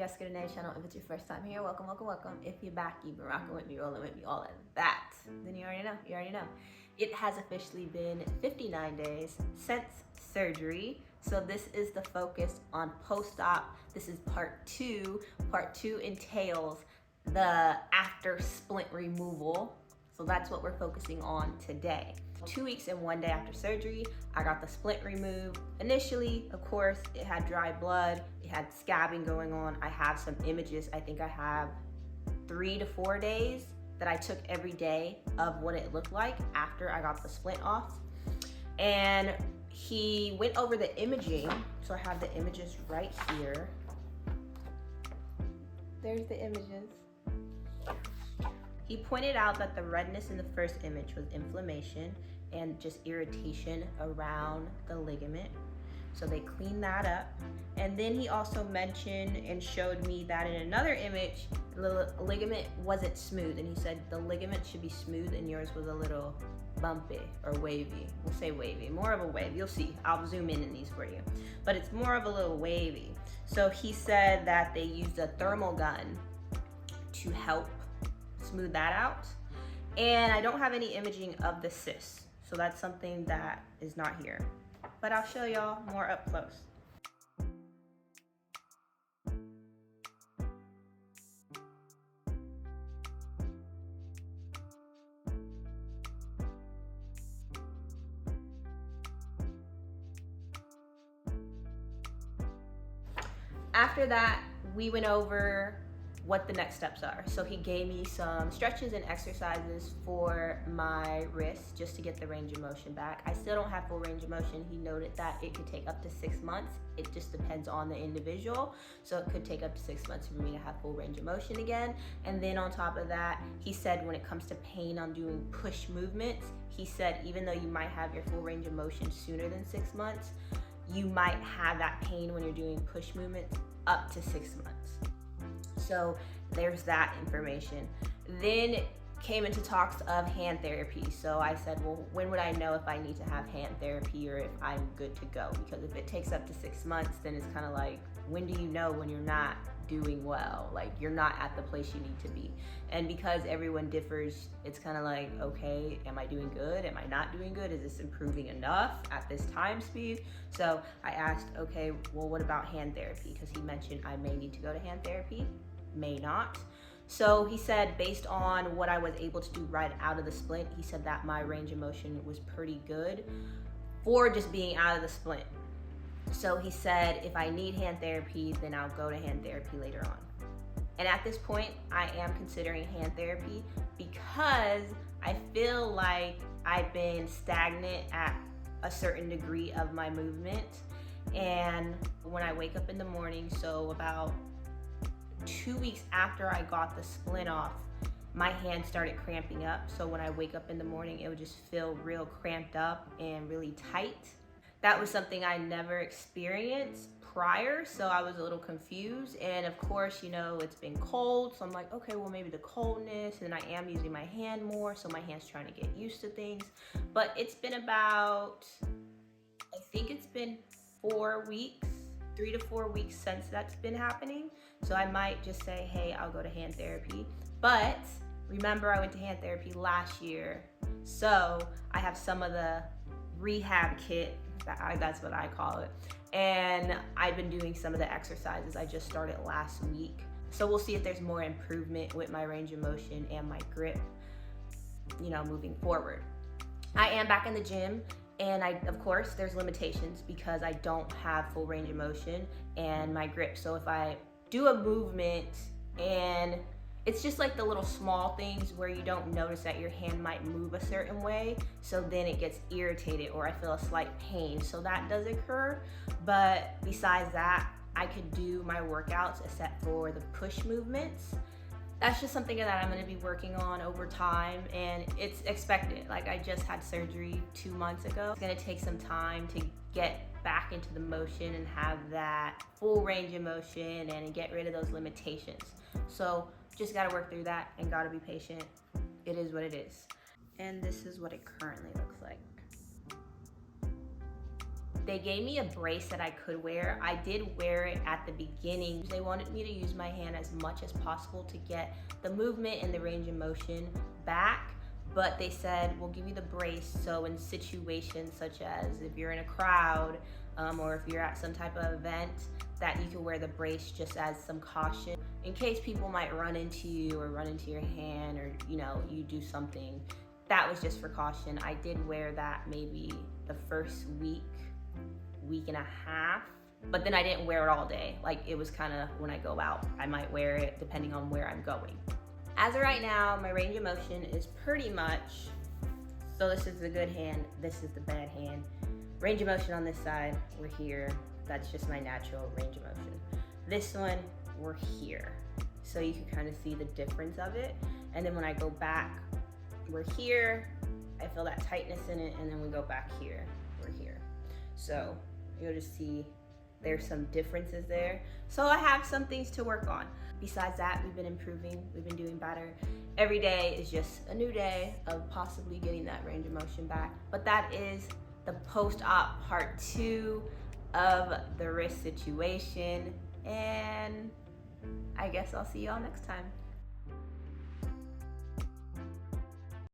Jessica Danae's channel. If it's your first time here, welcome, welcome, welcome. If you're back, you've been rocking with me, rolling with me, all of that, then you already know, It has officially been 59 days since surgery. So this is the focus on post-op. This is part two. Part two entails the after splint removal. So that's what we're focusing on today. 2 weeks and 1 day after surgery, I got the splint removed. Initially, of course, it had dry blood, it had scabbing going on. I have some images. I think I have 3 to 4 days that I took every day of what it looked like after I got the splint off. And he went over the imaging. So I have the images right here. There's the images. He pointed out that the redness in the first image was inflammation and just irritation around the ligament. So they cleaned that up. And then he also mentioned and showed me that in another image, the ligament wasn't smooth. And he said the ligament should be smooth and yours was a little bumpy or wavy. We'll say wavy, more of a wave. You'll see, I'll zoom in these for you. But it's more of a little wavy. So he said that they used a thermal gun to help smooth that out. And I don't have any imaging of the cyst. So that's something that is not here. But I'll show y'all more up close. After that, we went over what the next steps are. So he gave me some stretches and exercises for my wrist just to get the range of motion back. I still don't have full range of motion. He noted that it could take up to 6 months. It just depends on the individual. So it could take up to 6 months for me to have full range of motion again. And then on top of that, he said when it comes to pain on doing push movements, he said even though you might have your full range of motion sooner than 6 months, you might have that pain when you're doing push movements up to 6 months. So there's that information. Then came into talks of hand therapy. So I said, well, when would I know if I need to have hand therapy or if I'm good to go? Because if it takes up to 6 months, then it's kind of like, when do you know when you're not doing well? Like you're not at the place you need to be. And because everyone differs, it's kind of like, okay, am I doing good? Am I not doing good? Is this improving enough at this time speed? So I asked, okay, well, what about hand therapy? Because he mentioned I may need to go to hand therapy, may not. So he said based on what I was able to do right out of the splint, he said that my range of motion was pretty good for just being out of the splint. So he said if I need hand therapy, then I'll go to hand therapy later on. And at this point, I am considering hand therapy because I feel like I've been stagnant at a certain degree of my movement. And when I wake up in the morning, so about 2 weeks after I got the splint off, my hand started cramping up. So when I wake up in the morning, it would just feel real cramped up and really tight. That was something I never experienced prior, so I was a little confused. And of course, you know, it's been cold, so I'm like, okay, well maybe the coldness, and I am using my hand more, so my hand's trying to get used to things. But it's been about, I think it's been 4 weeks, 3 to 4 weeks since that's been happening. So I might just say, hey, I'll go to hand therapy. But remember, I went to hand therapy last year, so I have some of the rehab kit, that's what I call it. And I've been doing some of the exercises. I just started last week. So we'll see if there's more improvement with my range of motion and my grip, you know, moving forward. I am back in the gym. And of course, there's limitations because I don't have full range of motion and my grip. So if I do a movement and it's just like the little small things where you don't notice that your hand might move a certain way, so then it gets irritated or I feel a slight pain. So that does occur. But besides that, I could do my workouts except for the push movements. That's just something that I'm gonna be working on over time, and it's expected. Like I just had surgery 2 months ago. It's gonna take some time to get back into the motion and have that full range of motion and get rid of those limitations. So just gotta work through that and gotta be patient. It is what it is. And this is what it currently looks like. They gave me a brace that I could wear. I did wear it at the beginning. They wanted me to use my hand as much as possible to get the movement and the range of motion back, but they said, we'll give you the brace so in situations such as if you're in a crowd or if you're at some type of event, that you can wear the brace just as some caution in case people might run into you or run into your hand, or you do something. That was just for caution. I did wear that maybe the first week and a half, but then I didn't wear it all day. Like, it was kind of when I go out, I might wear it depending on where I'm going. As of right now, my range of motion is pretty much, so this is the good hand, this is the bad hand. Range of motion on this side, we're here. That's just my natural range of motion. This one, we're here. So you can kind of see the difference of it. And then when I go back, we're here. I feel that tightness in it, and then we go back here, we're here. So you'll just see there's some differences there. So I have some things to work on. Besides that, we've been improving, we've been doing better. Every day is just a new day of possibly getting that range of motion back. But that is the post-op part 2 of the wrist situation. And I guess I'll see y'all next time.